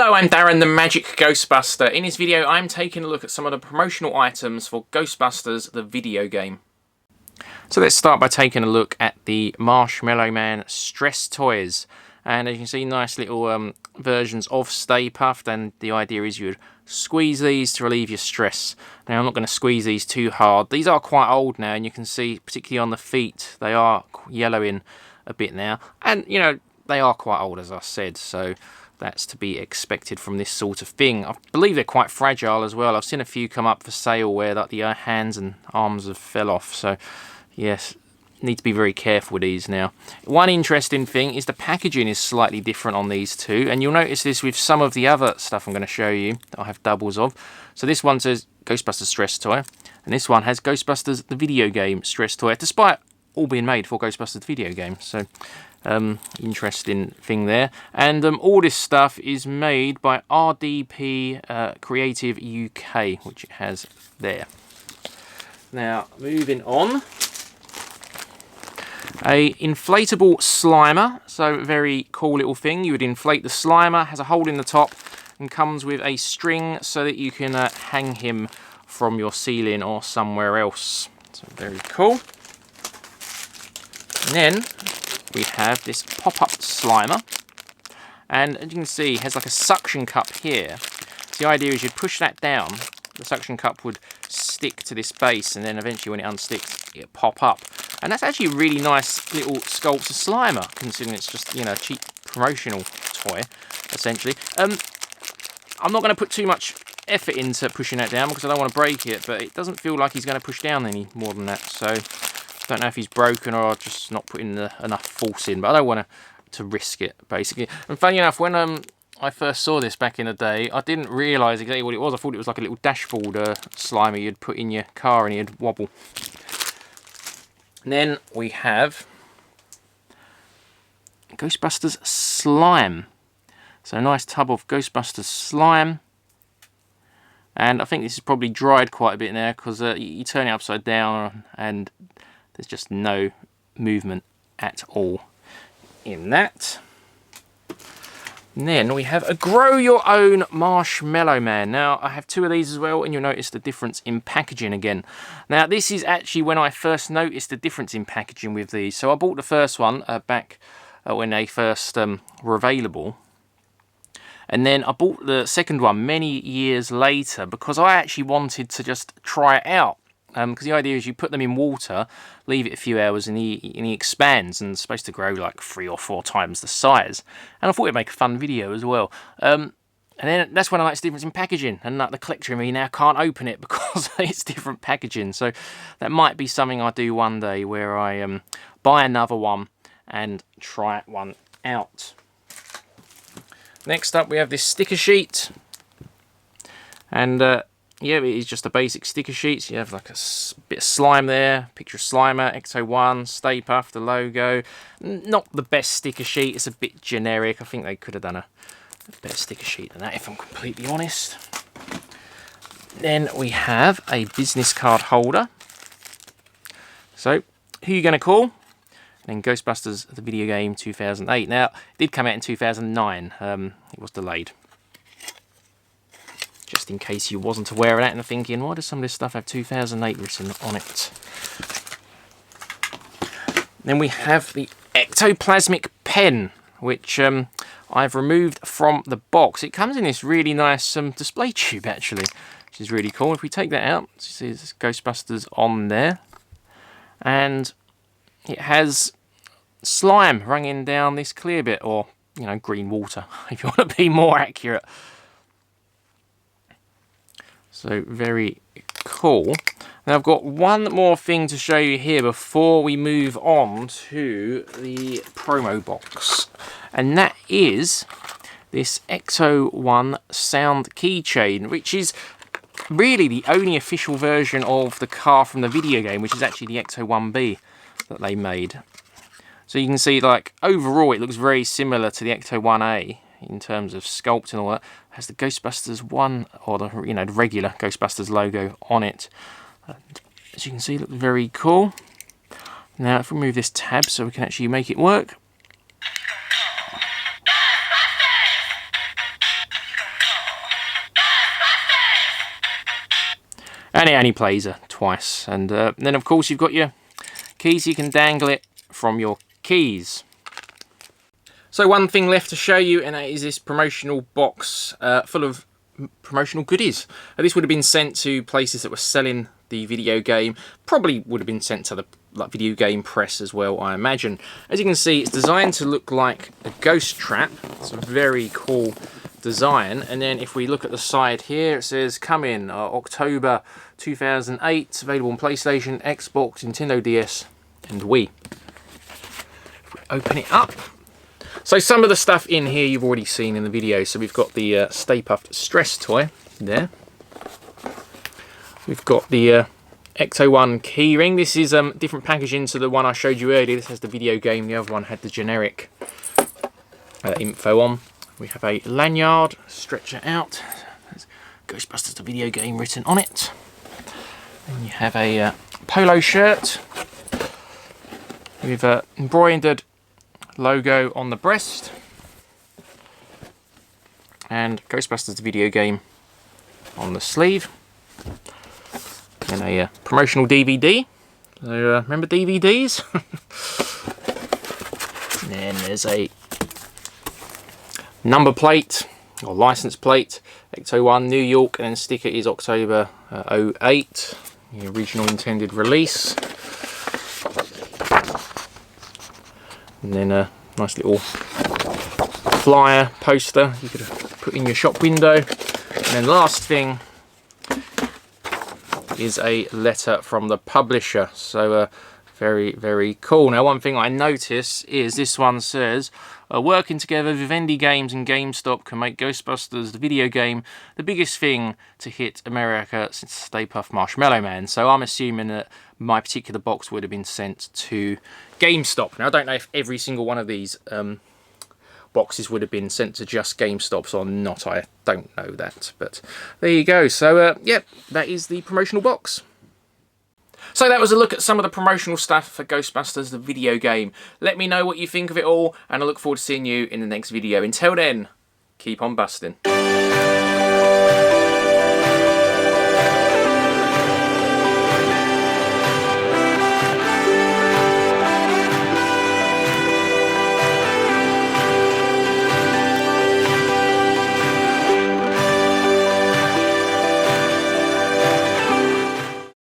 Hello, I'm Darren the Magic Ghostbuster. In this video I'm taking a look at some of the promotional items for Ghostbusters the video game. So let's start by taking a look at the Marshmallow Man stress toys. And as you can see, nice little versions of Stay Puft, and the idea is you would squeeze these to relieve your stress. Now I'm not going to squeeze these too hard. These are quite old now, and you can see particularly on the feet they are yellowing a bit now. And you know, they are quite old, as I said, so that's to be expected from this sort of thing. I believe they're quite fragile as well. I've seen a few come up for sale where like, the hands and arms have fell off, so yes, need to be very careful with these now. One interesting thing is the packaging is slightly different on these two, and you'll notice this with some of the other stuff I'm going to show you that I have doubles of. So this one says Ghostbusters stress toy, and this one has Ghostbusters the video game stress toy, despite all being made for Ghostbusters the video game. So interesting thing there. And all this stuff is made by RDP Creative UK, which it has there. Now moving on, a inflatable Slimer. So very cool little thing. You would inflate the Slimer, has a hole in the top and comes with a string so that you can hang him from your ceiling or somewhere else. So very cool. And then we have this pop-up Slimer, and as you can see, it has like a suction cup here. So the idea is you'd push that down, the suction cup would stick to this base, and then eventually when it unsticks, it'll pop up. And that's actually a really nice little sculpted Slimer, considering it's just, you know, a cheap promotional toy, essentially. I'm not going to put too much effort into pushing that down because I don't want to break it, but it doesn't feel like he's going to push down any more than that, so don't know if he's broken or just not putting enough force in, but I don't want to risk it, basically. And funny enough, when I first saw this back in the day, I didn't realise exactly what it was. I thought it was like a little dashboard Slimer you'd put in your car and he'd wobble. And then we have Ghostbusters Slime. So a nice tub of Ghostbusters Slime. And I think this is probably dried quite a bit now because you turn it upside down and there's just no movement at all in that. And then we have a Grow Your Own Marshmallow Man. Now, I have two of these as well, and you'll notice the difference in packaging again. Now, this is actually when I first noticed the difference in packaging with these. So I bought the first one back when they first were available. And then I bought the second one many years later because I actually wanted to just try it out. Because the idea is you put them in water, leave it a few hours, and he expands and it's supposed to grow like 3 or 4 times the size. And I thought it'd make a fun video as well. And then that's when I noticed the difference in packaging, and like the collector in me now can't open it because it's different packaging. So that might be something I do one day, where I buy another one and try one out. Next up we have this sticker sheet, and yeah, it is just a basic sticker sheet. So you have like a bit of slime there, picture of Slimer, X01, Stay Puft, the logo. Not the best sticker sheet, it's a bit generic. I think they could have done a better sticker sheet than that, if I'm completely honest. Then we have a business card holder. So, who are you going to call? And then Ghostbusters the video game 2008. Now, it did come out in 2009. It was delayed. Just in case you wasn't aware of that and thinking, why does some of this stuff have 2008 written on it? Then we have the ectoplasmic pen, which I've removed from the box. It comes in this really nice display tube, actually, which is really cool. If we take that out, you see there's Ghostbusters on there. And it has slime running down this clear bit, or, you know, green water, if you want to be more accurate. So very cool. Now I've got one more thing to show you here before we move on to the promo box. And that is this X01 Sound Keychain, which is really the only official version of the car from the video game, which is actually the X01B that they made. So you can see, like, overall it looks very similar to the X01A in terms of sculpt and all that. It has the Ghostbusters 1, or the, you know, the regular Ghostbusters logo on it. As you can see, it looks very cool. Now if we move this tab so we can actually make it work. And it only plays twice. And then, of course, you've got your keys. You can dangle it from your keys. So one thing left to show you, and that is this promotional box full of promotional goodies. This would have been sent to places that were selling the video game. Probably would have been sent to the video game press as well, I imagine. As you can see, it's designed to look like a ghost trap. It's a very cool design. And then if we look at the side here, it says come in October 2008, available on PlayStation, Xbox, Nintendo DS and Wii. If we open it up, so some of the stuff in here you've already seen in the video. So we've got the Stay Puft Stress toy there. We've got the X01 keyring. This is different packaging to the one I showed you earlier. This has the video game. The other one had the generic info on. We have a lanyard, stretch it out. There's Ghostbusters The Video Game written on it. And you have a polo shirt with a embroidered logo on the breast. And Ghostbusters The Video Game on the sleeve. And a promotional DVD. So, remember DVDs? And then there's a number plate or license plate, X01 New York, and then sticker is October 08, the original intended release. And then a nice little flyer poster you could put in your shop window. And then last thing is a letter from the publisher. So very, very cool. Now, one thing I notice is this one says, working together, Vivendi Games and GameStop can make Ghostbusters the video game the biggest thing to hit America since Stay Puft Marshmallow Man. So I'm assuming that my particular box would have been sent to GameStop. Now, I don't know if every single one of these boxes would have been sent to just GameStops or not. I don't know that, but there you go. So, yeah, that is the promotional box. So that was a look at some of the promotional stuff for Ghostbusters the video game. Let me know what you think of it all, and I look forward to seeing you in the next video. Until then, keep on busting.